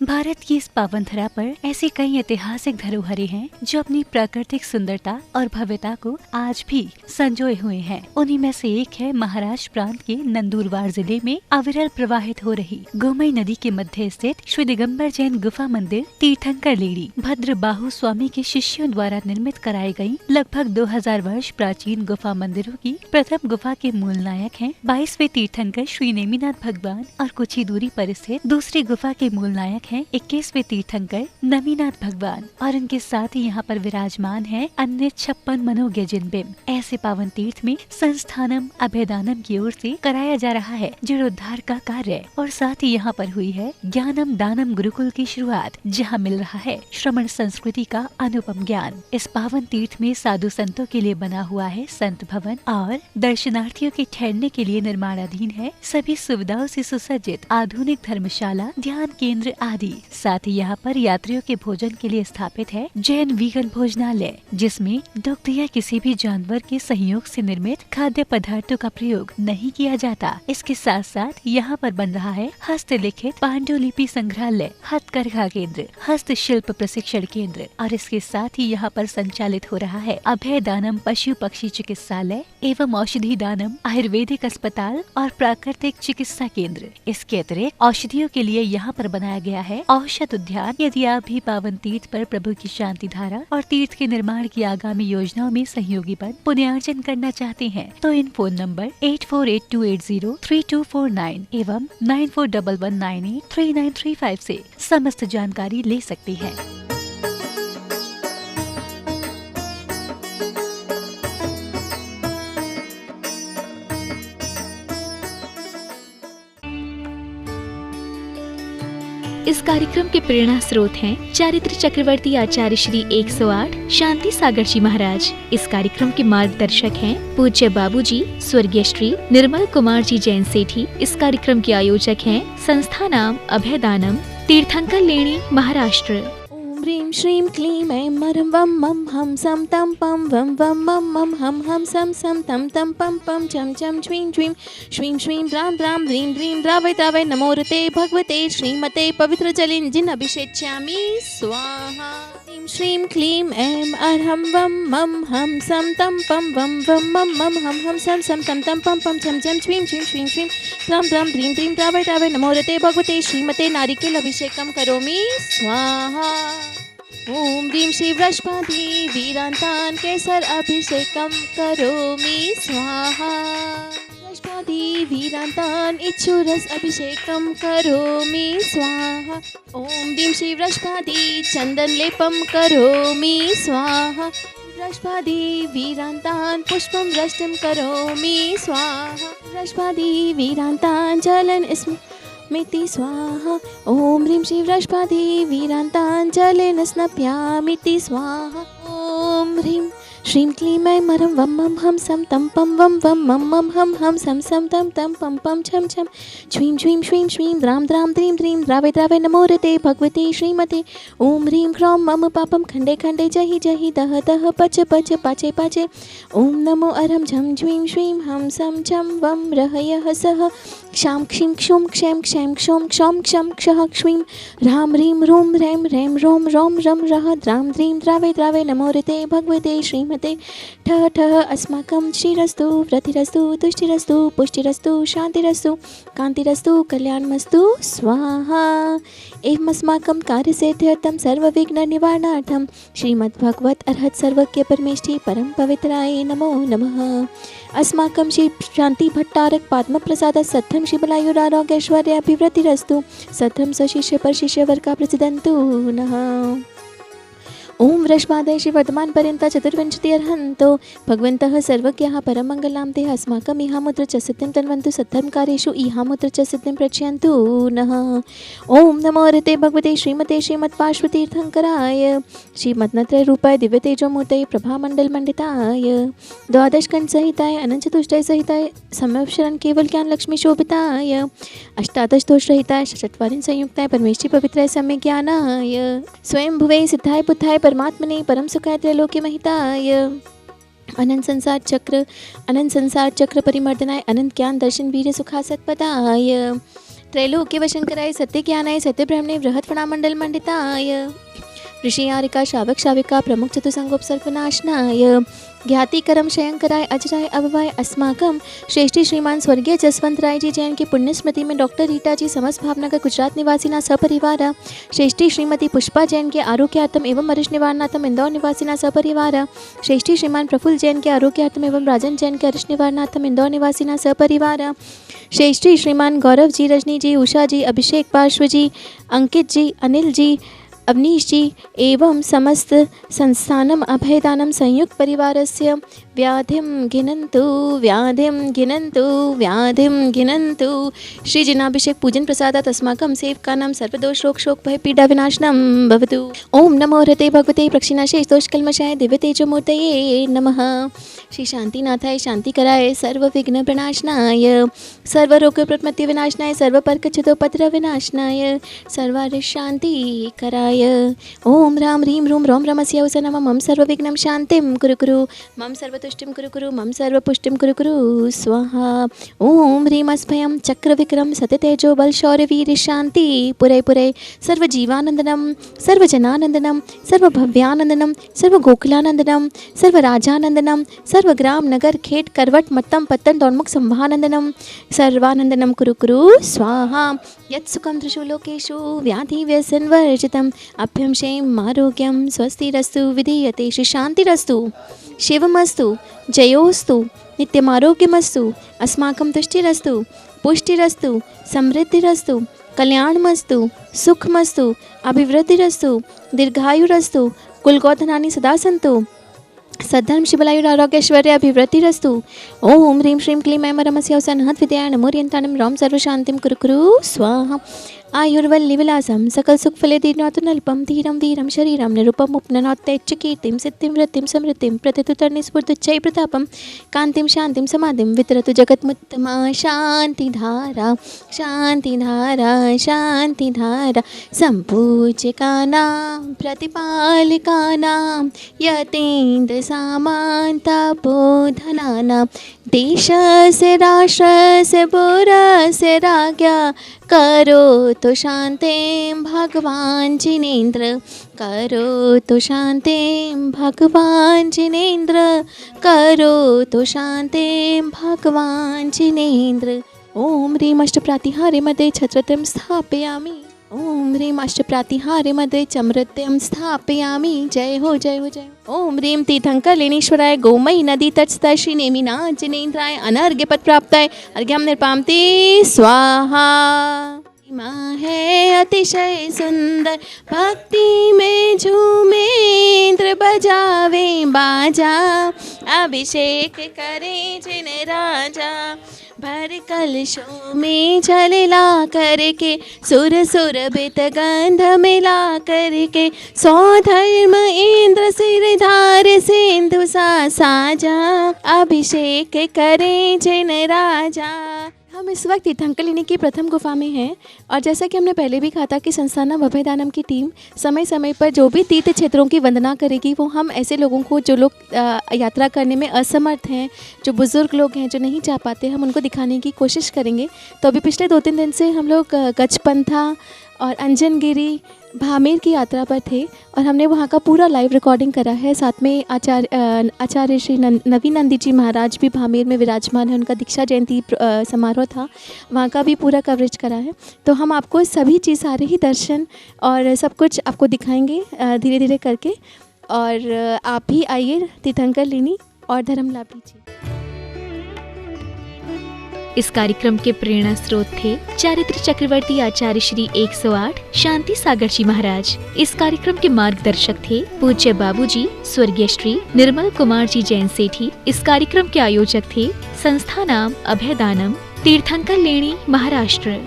भारत की इस पावन धरा पर ऐसी कई ऐतिहासिक धरोहरें हैं जो अपनी प्राकृतिक सुंदरता और भव्यता को आज भी संजोए हुए हैं। उन्हीं में से एक है महाराष्ट्र प्रांत के नंदुरबार जिले में अविरल प्रवाहित हो रही गोमई नदी के मध्य स्थित श्री दिगंबर जैन गुफा मंदिर तीर्थंकर लेणी। भद्र बाहु स्वामी के शिष्यों द्वारा निर्मित कराई गई लगभग 2000 वर्ष प्राचीन गुफा मंदिरों की प्रथम गुफा के मूल नायक हैं 22वें तीर्थंकर श्री नेमिनाथ भगवान और कुछ ही दूरी पर स्थित दूसरी गुफा के मूल नायक हैं 21वें तीर्थंकर नवीनाथ भगवान और उनके साथ ही यहाँ पर विराजमान है अन्य 56 मनोज्ञ जिनबिंब। ऐसे पावन तीर्थ में संस्थानम अभयदानम की ओर से कराया जा रहा है जीर्णोद्धार का कार्य और साथ ही यहाँ पर हुई है ज्ञानम दानम गुरुकुल की शुरुआत, जहाँ मिल रहा है श्रमण संस्कृति का अनुपम ज्ञान। इस पावन तीर्थ में साधु संतों के लिए बना हुआ है संत भवन और दर्शनार्थियों के ठहरने के लिए निर्माणाधीन है सभी सुविधाओं से सुसज्जित आधुनिक धर्मशाला, ध्यान केंद्र आदि। साथ ही यहाँ पर यात्रियों के भोजन के लिए स्थापित है जैन वीगन भोजनालय, जिसमें दुग्ध या किसी भी जानवर के सहयोग से निर्मित खाद्य पदार्थों का प्रयोग नहीं किया जाता। इसके साथ साथ यहाँ पर बन रहा है हस्तलिखित पांडुलिपि संग्रहालय, हथकरघा केंद्र, हस्तशिल्प प्रशिक्षण केंद्र और इसके साथ ही यहाँ पर संचालित हो रहा है अभय दानम पशु पक्षी चिकित्सालय एवं औषधि दानम आयुर्वेदिक अस्पताल और प्राकृतिक चिकित्सा केंद्र। इसके अतिरिक्त औषधियों के लिए यहाँ पर बनाया गया है औषध उद्यान। यदि आप भी पावन तीर्थ पर प्रभु की शांति धारा और तीर्थ के निर्माण की आगामी योजनाओं में सहयोगी बन पुण्यार्जन करना चाहते हैं तो इन फोन नंबर 8482803249 एवं 9411983935 से समस्त जानकारी ले सकते हैं। इस कार्यक्रम के प्रेरणा स्रोत हैं चारित्र चक्रवर्ती आचार्य श्री 108 शांति सागर जी महाराज। इस कार्यक्रम के मार्गदर्शक हैं पूज्य बाबूजी स्वर्गीय श्री निर्मल कुमार जी जैन सेठी। इस कार्यक्रम के आयोजक हैं संस्था नाम अभयदानम तीर्थंकर लेणी महाराष्ट्र। ह्रीं श्रीं क्लीं ऐं मरं वं मं हम सम तम पम वं वं मं मं हम सम तम तम पम पम चम चम छ्वीं छ्वीं श्रीं श्रीं राम राम ह्रीं ह्रीं द्रावय द्रावय नमोरते भगवते श्रीमते पवित्र जलिन अभिषेच्यामि स्वाहा। ह्रीं श्रीं क्लीं ऐं अरहं वं मं हम सम तम पम वं वं मं मं हम सम तम तम पम पम चम चम छ्वीं छ्वीं श्रीं श्रीं राम राम ह्रीं ह्रीं द्रावय द्रावय नमोरते भगवते श्रीमते नारिकेल अभिषेकं करोमि स्वाहा। ओम ह्रीं श्री वृषभादेवी वीरांतान केसर अभिषेकं करोमि स्वाहा। वृषभादेवी वीरांतान इच्छुरस अभिषेकं करोमि स्वाहा। ओम ह्रीं श्री वृषभादेवी चंदन लेपं करोमि स्वाहा। वृषभादेवी वीरांतान पुष्पं वृष्टिं करोमि स्वाहा। वृषभादेवी वीरांतान जलन मिति स्वाहा। ओम ह्रीं श्री वृषभादेवी वीरांतान जलेन स्नप्यामिति स्वाहा। ओम ह्रीं श्रीं क्लीं ऐं मरं वं मं हम सम तम पम वं वं मं मं हम सम तम तम पम पम छम छम छ्वीं छ्वीं श्वीं श्वीं द्रां द्रां द्रीं द्रीं द्रावय द्रावय नमोरते भगवते श्रीमते। ओम ह्रीं ह्रौं मम पापं खंडे खंडे जहि जहि दह दह पच पच पाचे पाचे। ओम नमो अरहं झं झ्वीं श्वीं हम सम छं वं रहयः सः क्षां क्षीं क्षुं क्षैं क्षैं क्षौं क्षौं क्षं क्षः क्ष्वीं ह्रां ह्रीं ह्रूं ह्रैं ह्रैं ह्रौं रौं रं रः द्रां द्रीं द्रावय द्रावय नमोरते भगवते श्रीमते। ठः ठः अस्माकं श्रीरस्तु वृद्धिरस्तु तुष्टिरस्तु पुष्टिरस्तु शान्तिरस्तु कान्तिरस्तु कल्याणमस्तु स्वाहा। एवं अस्माकं कार्यसिद्ध्यर्थं सर्वविघ्ननिवारणार्थं श्रीमद्भगवत् अर्हत् सर्वज्ञ परमेष्ठी परम पवित्राय नमो नमः। अस्माकं श्री शांति भट्टारक पद्मप्रसाद सत्थं शिवलायुरारोग्यैश्वर्याभिवृद्धिरस्तु सत्थं स्वशिष्य परशिष्यवर्गा प्रसिद्धन्तु नः। ओम वृषभादय श्री वर्तमान पर्यंत चतुर्विंशति अर्हन्तो भगवन्तः सर्वज्ञः परमंगलां ते अस्माकं इहामुत्र च सिद्धिं तन्वन्तु सद्धर्मकार्येषु इहामुत्र च सिद्धिं प्रचयन्तु नः। ओम नमो ऋते भगवते श्रीमते श्रीमत्पार्श्वतीर्थंकराय श्रीमद्नत्रय रूपाय दिव्य तेजोमूर्तये प्रभामंडलमंडिताय द्वादशकंठ सहिताय अनंत चतुष्टय सहिताय सम्यवशरण केवल ज्ञान लक्ष्मी शोभिताय अष्टादश दोष रहिताय चत्वारिंश संयुक्ताय परमेष्ठी पवित्राय सम्य ज्ञानाय स्वयं भुवे सिद्धाय पुत्राय परमात्मने परम सुखाय त्रैलोक्य महिताय अनंत संसार चक्र परिमर्दनाय अनंत ज्ञान दर्शन वीर सुखासत पदाय त्रैलोक्यवशंकराय सत्यज्ञानाय सत्यब्रह्मणे बृहत्फणामण्डल मंडिताय ऋषियारिका शावक शाविका प्रमुख चतुसंगोपसर्पनाशनाय ज्ञातिकरम शयंकराय अजराय अभवाय अस्माकम श्रेष्ठी श्रीमान स्वर्गीय जसवंत राय जी जैन की पुण्य स्मृति में डॉक्टर रीटा जी समस्त भावनगर गुजरात निवासीना सपरिवार श्रेष्ठी श्रीमती पुष्पा जैन के आरोग्यार्थम एवं अरिश निवारणार्थम इंदौर निवासीना सपरिवार श्रेष्ठी श्रीमान प्रफुल्ल जैन के आरोग्यार्थम एवं राजन जैन के अरिश निवारणार्थम इंदौर निवासीना सपरिवार श्रेष्ठी श्रीमान गौरव जी, रजनी जी, उषा जी, अभिषेक पार्श्व जी, अंकित जी, अनिल जी, अवनीश जी एवं समस्त संस्थानम अभयदानम संयुक्त परिवारस्य व्याधिं गिनन्तु व्याधिं गिनन्तु व्याधिं गिनन्तु श्री जिनाभिषेक पूजन प्रसादात् अस्माकं सेवकानां सर्वदोष रोग शोक भय पीडा विनाशनं भवतु। ओम नमो हृते भगवते प्रक्षिणाशेष दोष कल्मषाय दिव्य तेजोमूर्तये नमः। श्री शांतिनाथाय शांतिकराय सर्व विघ्न प्रणाशनाय सर्व रोग प्रमत्ति विनाशनाय सर्व परकचितोपद्र विनाशनाय सर्वारि शांति कराय। ओम राम ह्रीं रूम रोम रमस्य उस नमः मम सर्व विघ्नं शांतिं कुरु कुरु मम सर्वतुष्टिं कुरु कुरु मम सर्वपुष्टिं कुरु कुरु स्वाहा। ओम ह्रीं अस्भयं चक्र विक्रम सत्यतेजो बल शौर्य वीर शांति पुरे पुरे सर्व जीवानंदनम सर्व जनानंदनम सर्व भव्यानंदनम सर्व गोकुलानंदनम सर्व राजानंदनम सर्व ग्राम नगर खेट करवट मत्तम पत्तन दोन्मुख संभानंदनम सर्वानंदनम कुरु कुरु स्वाहा। यत्सुखं त्रिषु लोकेषु व्याधि व्यसन वर्जितम् अभ्यं क्षेम आरोग्यम स्वस्तिरस्तु विधीयते श्री शांतिरस्तु शिवमस्तु जयोस्तु नित्यमारोग्यमस्तु अस्माकं तुष्टिरस्तु पुष्टिरस्तु समृद्धिरस्तु कल्याणमस्तु सुखमस्तु अभिवृद्धिरस्तु दीर्घायुरस्तु कुलगोधनानि सदा सन्तु सद्धर्म शिवलायुर आरोग्यैश्वर्य अभिवृद्धिरस्तु। ओम ह्रीं श्रीं क्लीं ऐं रमस्य सन्हत विद्याय नमोरियंतानं रौम सर्वशांतिं कुरु कुरु स्वाहा। आयुर्वल्ली विलासम सकल सुख फले दीर्घनाथनल्पम धीरम धीरम शरीरम निरूपम उपननोत्तैच्च कीर्तिम सिद्धिं वृत्तिं समृद्धिं प्रतितुतर्निस्फूर्तुच्चै प्रतापम कांतिम शांतिम समाधिं वितरतु जगत्मुत्तमा शांतिधारा शांतिधारा शांतिधारा संपूज्यकानां प्रतिपालिकानां यतीन्द्र सामान्तापोधनानां देशस्य राष्ट्रस्य पुरस्य राज्ञा करो तो शांतिं भगवान जिनेन्द्र करो तो शांतिं भगवान जिनेन्द्र करो तो शांतिं भगवान जिनेन्द्र। ओम ह्रीं अष्टप्रातिहारे मध्ये छत्रत्रयं स्थापयामि ओम ह्रीं अष्टप्रातिहारे मध्ये चमृत्यं स्थापयामि। जय हो जय हो जय हो। ओम ह्रीं तीर्थंकरलेणीश्वराय गोमयी नदी तटस्थाय श्री नेमिनाथ जिनेन्द्राय अनर्घ्य पद प्राप्ताय अर्घ्यं निर्पामते स्वाहा। माँ है अतिशय सुंदर भक्ति में झूमे इंद्र बजावे बाजा अभिषेक करे जिन राजा भर कलशों में जल ला करके सुर सुर बित गंध मिला करके सौधर्म इंद्र सिर धार सिंधु सा साजा अभिषेक करे जिन राजा। हम इस वक्त तीर्थंकरलेणी की प्रथम गुफा में हैं और जैसा कि हमने पहले भी कहा था कि संस्थानम अभयदानम की टीम समय समय पर जो भी तीर्थ क्षेत्रों की वंदना करेगी वो हम ऐसे लोगों को जो लोग यात्रा करने में असमर्थ हैं, जो बुज़ुर्ग लोग हैं, जो नहीं जा पाते, हम उनको दिखाने की कोशिश करेंगे। तो अभी पिछले 2-3 दिन से हम लोग गजपंथा और अंजनगिरी भामेर की यात्रा पर थे और हमने वहाँ का पूरा लाइव रिकॉर्डिंग करा है। साथ में आचार्य श्री नवीन नंदी जी महाराज भी भामेर में विराजमान है, उनका दीक्षा जयंती समारोह था, वहाँ का भी पूरा कवरेज करा है। तो हम आपको सभी चीज़, सारे ही दर्शन और सब कुछ आपको दिखाएंगे धीरे धीरे करके। और आप भी आइए तीर्थंकरलेणी और धर्म लाभ लीजिए। इस कार्यक्रम के प्रेरणा स्रोत थे चारित्र चक्रवर्ती आचार्य श्री 108 शांति सागर जी महाराज। इस कार्यक्रम के मार्गदर्शक थे पूज्य बाबूजी स्वर्गीय श्री निर्मल कुमार जी जैन सेठी। इस कार्यक्रम के आयोजक थे संस्थानम अभयदानम तीर्थंकरलेणी महाराष्ट्र।